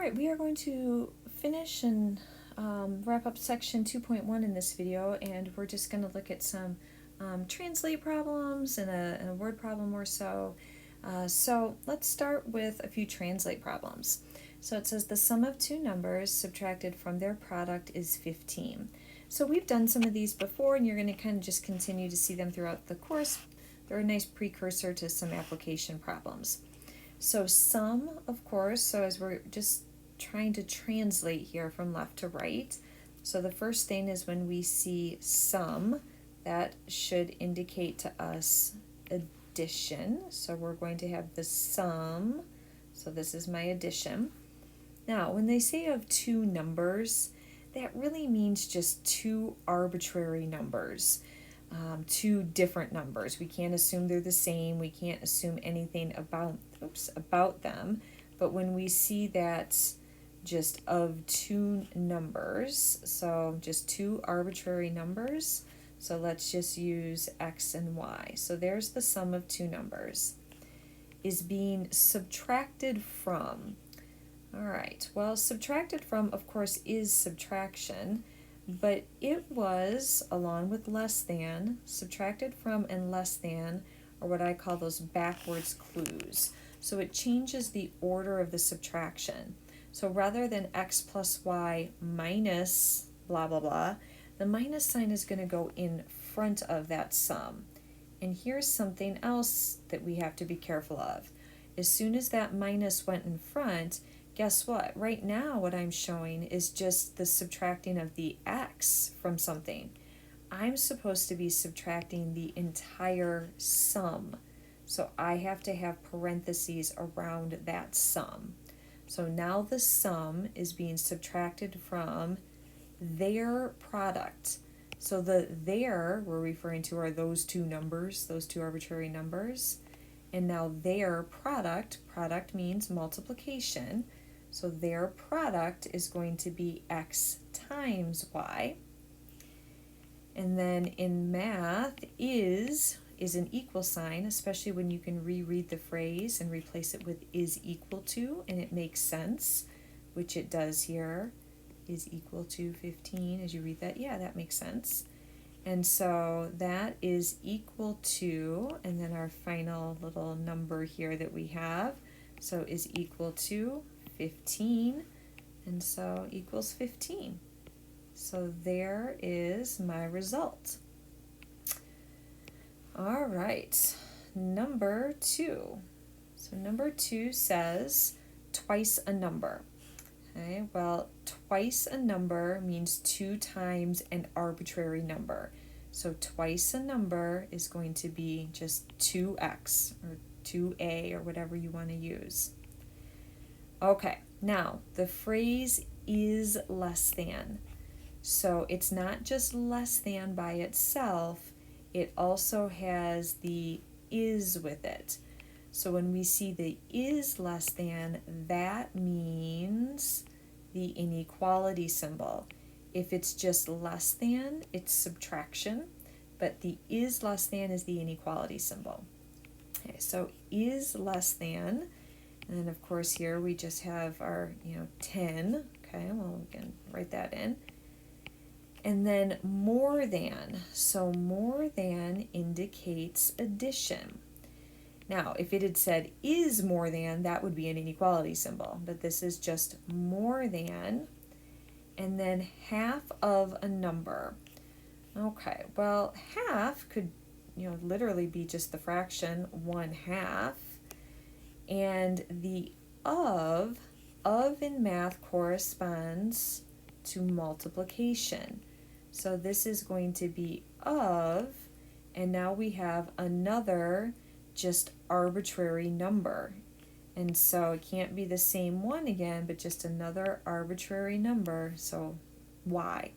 Alright, we are going to finish and wrap up section 2.1 in this video, and we're just going to look at some translate problems and a word problem or so. So let's start with a few translate problems. So it says the sum of two numbers subtracted from their product is 15. So we've done some of these before, and you're going to kind of just continue to see them throughout the course. They're a nice precursor to some application problems. So sum, of course, so as we're just trying to translate here from left to right. So the first thing is when we see sum, that should indicate to us addition. So we're going to have the sum. So this is my addition. Now, when they say of two numbers, that really means just two arbitrary numbers. Two different numbers. We can't assume they're the same. We can't assume anything about them. But when we see that just of two numbers, so just two arbitrary numbers, so let's just use x and y. So there's the sum of two numbers, is being subtracted from. All right, well, subtracted from, of course, is subtraction. But it was, along with less than, subtracted from and less than are what I call those backwards clues. So it changes the order of the subtraction. So rather than x plus y minus blah, blah, blah, the minus sign is going to go in front of that sum. And here's something else that we have to be careful of. As soon as that minus went in front, guess what? Right now what I'm showing is just the subtracting of the x from something. I'm supposed to be subtracting the entire sum. So I have to have parentheses around that sum. So now the sum is being subtracted from their product. So the their we're referring to are those two numbers, those two arbitrary numbers. And now their product means multiplication. So their product is going to be x times y. And then in math, is an equal sign, especially when you can reread the phrase and replace it with is equal to, and it makes sense, which it does here. Is equal to 15. As you read that, yeah, that makes sense. And so that is equal to, and then our final little number here that we have, so is equal to 15, and so equals 15. So there is my result. All right, number 2. So number 2 says twice a number. Okay, well, twice a number means 2 times an arbitrary number. So twice a number is going to be just 2x or 2a or whatever you want to use. Okay, now the phrase is less than. So it's not just less than by itself, it also has the is with it. So when we see the is less than, that means the inequality symbol. If it's just less than, it's subtraction, but the is less than is the inequality symbol. Okay, so is less than, and then of course here we just have our 10. Okay, well, we can write that in. And then more than. So more than indicates addition. Now, if it had said is more than, that would be an inequality symbol, but this is just more than, and then half of a number. Okay, well, half could, literally be just the fraction 1/2, and the of in math corresponds to multiplication. So this is going to be of, and now we have another just arbitrary number. And so it can't be the same one again, but just another arbitrary number, so y.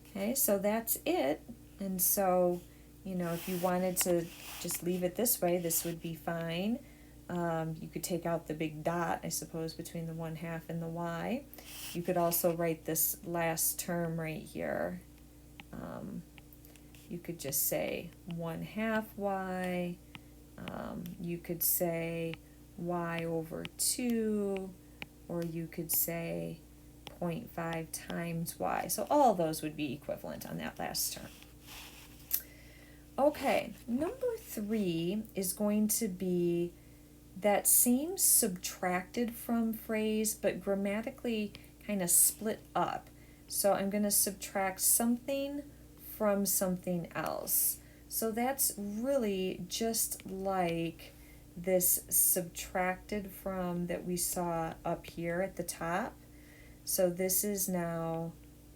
Okay, so that's it. And so, if you wanted to just leave it this way, this would be fine. You could take out the big dot, I suppose, between the 1/2 and the y. You could also write this last term right here. You could just say 1/2 y. You could say y over 2 or you could say 0.5 times y. So all of those would be equivalent on that last term. Okay, number 3 is going to be that same subtracted from phrase, but grammatically kind of split up. So I'm going to subtract something from something else. So that's really just like this subtracted from that we saw up here at the top. So this is now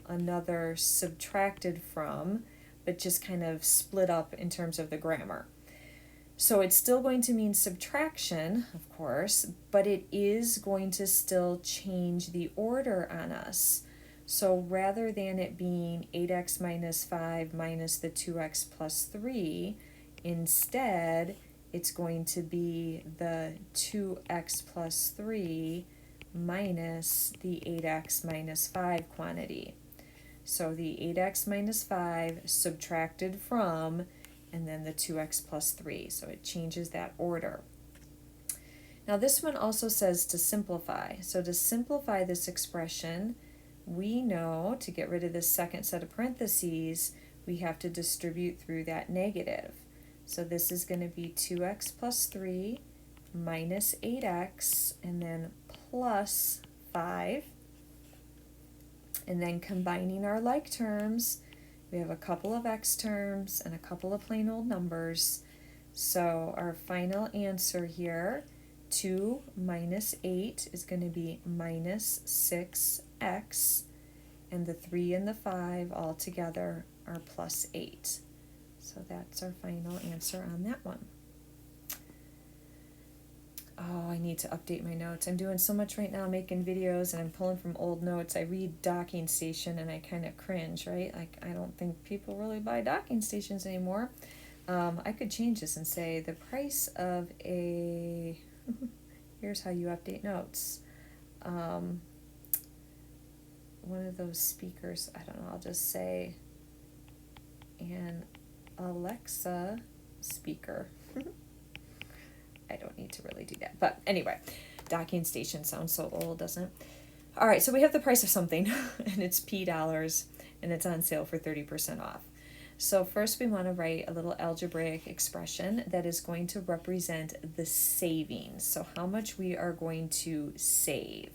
another subtracted from, but just kind of split up in terms of the grammar. So it's still going to mean subtraction, of course, but it is going to still change the order on us. So rather than it being 8x minus 5 minus the 2x plus 3, instead it's going to be the 2x plus 3 minus the 8x minus 5 quantity. So the 8x minus 5 subtracted from, and then the 2x plus 3. So it changes that order. Now this one also says to simplify. So to simplify this expression, we know to get rid of this second set of parentheses, we have to distribute through that negative. So this is going to be 2x plus 3 minus 8x, and then plus 5. And then combining our like terms, we have a couple of x terms and a couple of plain old numbers. So our final answer here, 2 minus 8 is going to be minus 6x, and the 3 and the 5 all together are plus 8. So that's our final answer on that one. Oh, I need to update my notes. I'm doing so much right now, making videos, and I'm pulling from old notes. I read docking station and I kind of cringe, right? Like, I don't think people really buy docking stations anymore. I could change this and say the price of a, here's how you update notes. One of those speakers, I don't know, I'll just say an Alexa speaker. I don't need to really do that. But anyway, docking station sounds so old, doesn't it? All right, so we have the price of something, and it's $P, and it's on sale for 30% off. So first we want to write a little algebraic expression that is going to represent the savings. So how much we are going to save.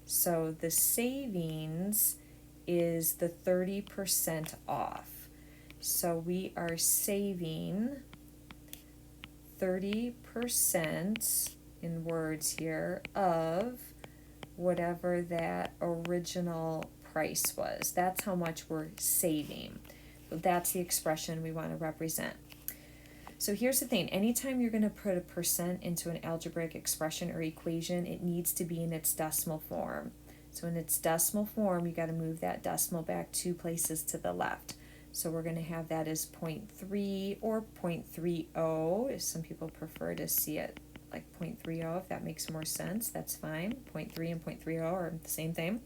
So the savings is the 30% off. So we are saving 30% in words here of whatever that original price was. That's how much we're saving. So that's the expression we want to represent. So here's the thing. Anytime you're going to put a percent into an algebraic expression or equation, it needs to be in its decimal form. So in its decimal form, you got to move that decimal back 2 places to the left. So we're going to have that as 0.3 or 0.30, if some people prefer to see it like 0.30, if that makes more sense, that's fine. 0.3 and 0.30 are the same thing.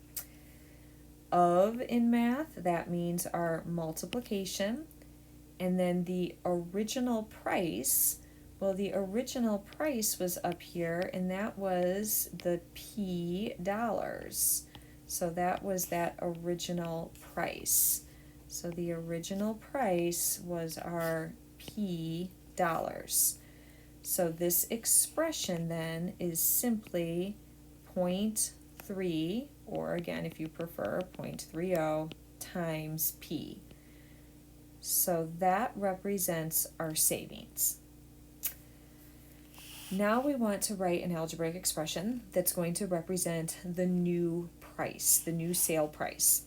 Of in math, that means our multiplication. And then the original price, well, the original price was up here, and that was the $P. So that was that original price. So the original price was our $P. So this expression then is simply 0.3, or again, if you prefer, 0.30 times P. So that represents our savings. Now we want to write an algebraic expression that's going to represent the new price, the new sale price.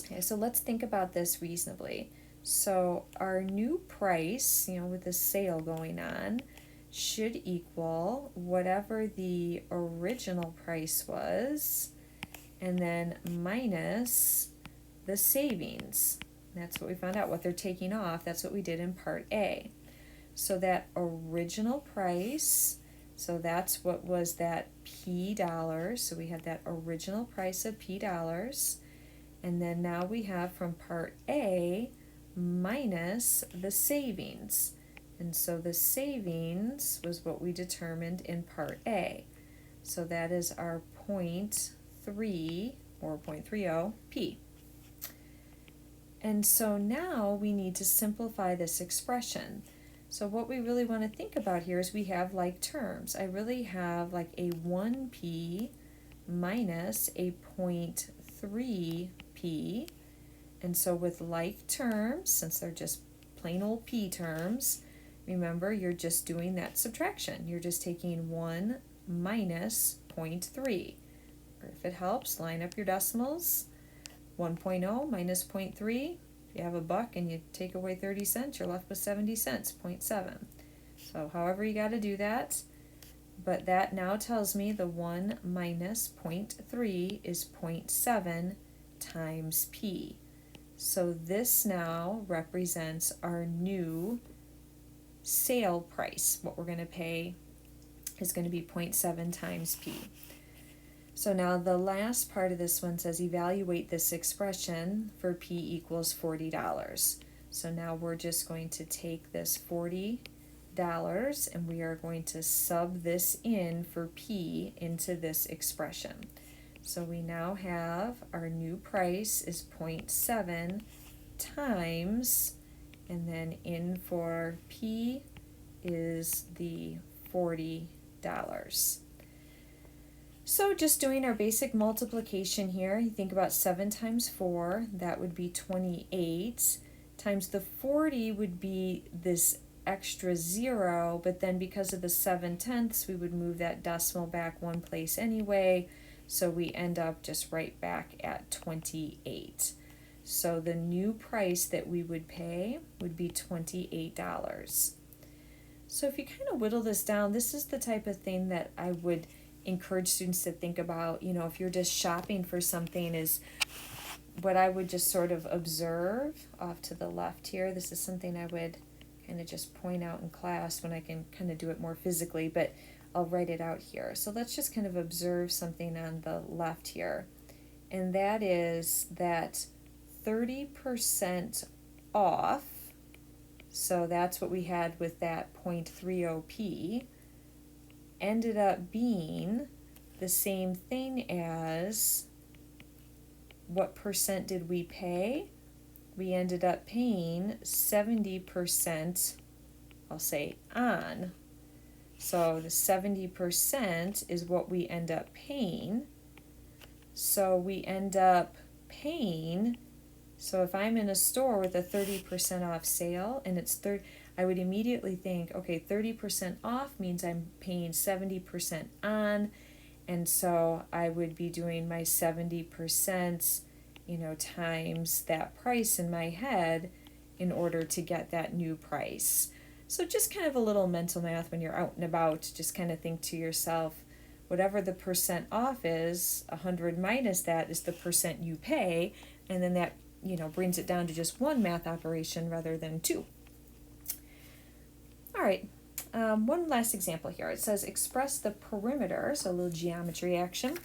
Okay, so let's think about this reasonably. So our new price, with the sale going on, should equal whatever the original price was, and then minus the savings. That's what we found out, what they're taking off. That's what we did in part A. So that original price, so that's what was that $P. So we have that original price of $P. And then now we have from part A minus the savings. And so the savings was what we determined in part A. So that is our 0.3 or 0.30 p. And so now we need to simplify this expression. So what we really want to think about here is we have like terms. I really have like a 1p minus a 0.3p. And so with like terms, since they're just plain old p terms, remember you're just doing that subtraction. You're just taking 1 minus 0.3. Or if it helps, line up your decimals. 1.0 minus 0.3. If you have a buck and you take away 30 cents, you're left with 70 cents, 0.7. So however you got to do that. But that now tells me the 1 minus 0.3 is 0.7 times p. So this now represents our new sale price. What we're going to pay is going to be 0.7 times p. So now the last part of this one says evaluate this expression for p equals $40. So now we're just going to take this $40 and we are going to sub this in for p into this expression. So we now have our new price is 0.7 times, and then in for p is the $40. So just doing our basic multiplication here, you think about 7 times 4, that would be 28, times the 40 would be this extra 0, but then because of the 7/10, we would move that decimal back one place anyway, so we end up just right back at 28. So the new price that we would pay would be $28. So if you kind of whittle this down, this is the type of thing that I would encourage students to think about, if you're just shopping for something, is what I would just sort of observe off to the left here. This is something I would kind of just point out in class when I can kind of do it more physically, but I'll write it out here. So let's just kind of observe something on the left here, and that is that 30% off, so that's what we had with that 0.30p, ended up being the same thing as what percent did we pay? We ended up paying 70%, I'll say on. So the 70% is what we end up paying. So we end up paying, so if I'm in a store with a 30% off sale and it's I would immediately think, okay, 30% off means I'm paying 70% on, and so I would be doing my 70%, times that price in my head in order to get that new price. So just kind of a little mental math when you're out and about, just kind of think to yourself, whatever the percent off is, 100 minus that is the percent you pay, and then that, brings it down to just one math operation rather than two. All right, one last example here. It says express the perimeter, so a little geometry action,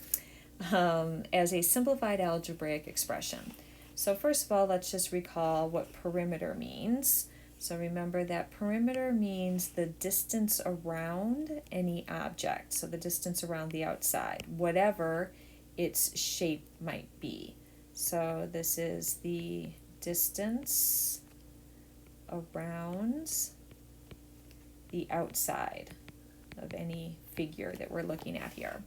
as a simplified algebraic expression. So first of all, let's just recall what perimeter means. So remember that perimeter means the distance around any object, so the distance around the outside, whatever its shape might be. So this is the distance around the outside of any figure that we're looking at here.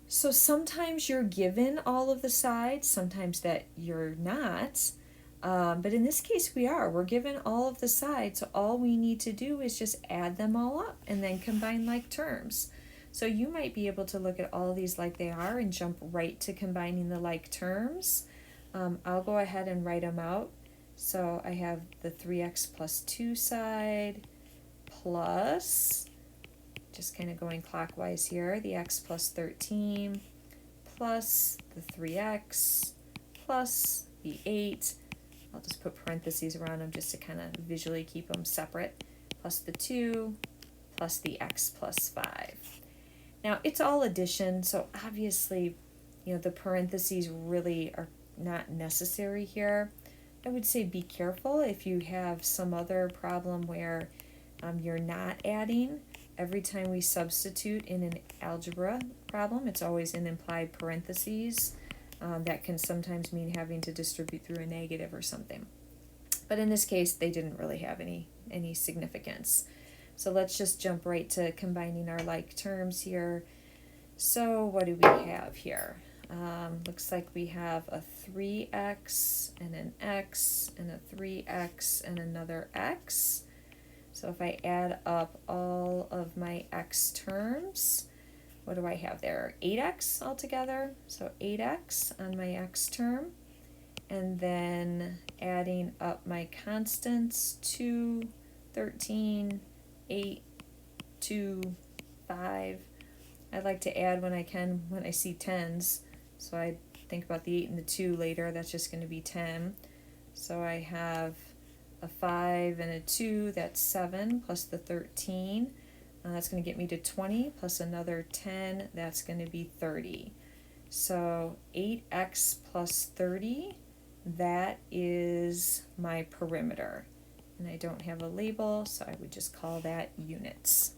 So sometimes you're given all of the sides, sometimes that you're not, but in this case we are. We're given all of the sides, so all we need to do is just add them all up and then combine like terms. So you might be able to look at all of these like they are and jump right to combining the like terms. I'll go ahead and write them out. So I have the 3x plus 2 side plus, just kind of going clockwise here, the x plus 13 plus the 3x plus the 8. I'll just put parentheses around them just to kind of visually keep them separate, plus the 2 plus the x plus 5. Now it's all addition, so obviously the parentheses really are not necessary here. I would say be careful if you have some other problem where you're not adding. Every time we substitute in an algebra problem, it's always in implied parentheses. That can sometimes mean having to distribute through a negative or something. But in this case, they didn't really have any significance. So let's just jump right to combining our like terms here. So what do we have here? Looks like we have a 3x and an x and a 3x and another x. So if I add up all of my x terms, what do I have there? 8x altogether. So 8x on my x term. And then adding up my constants, 2, 13, 8, 2, 5. I like to add when I can when I see tens. So I think about the 8 and the 2 later. That's just going to be 10. So I have a 5 and a 2, that's 7, plus the 13. That's going to get me to 20, plus another 10, that's going to be 30. So 8x plus 30, that is my perimeter. And I don't have a label, so I would just call that units.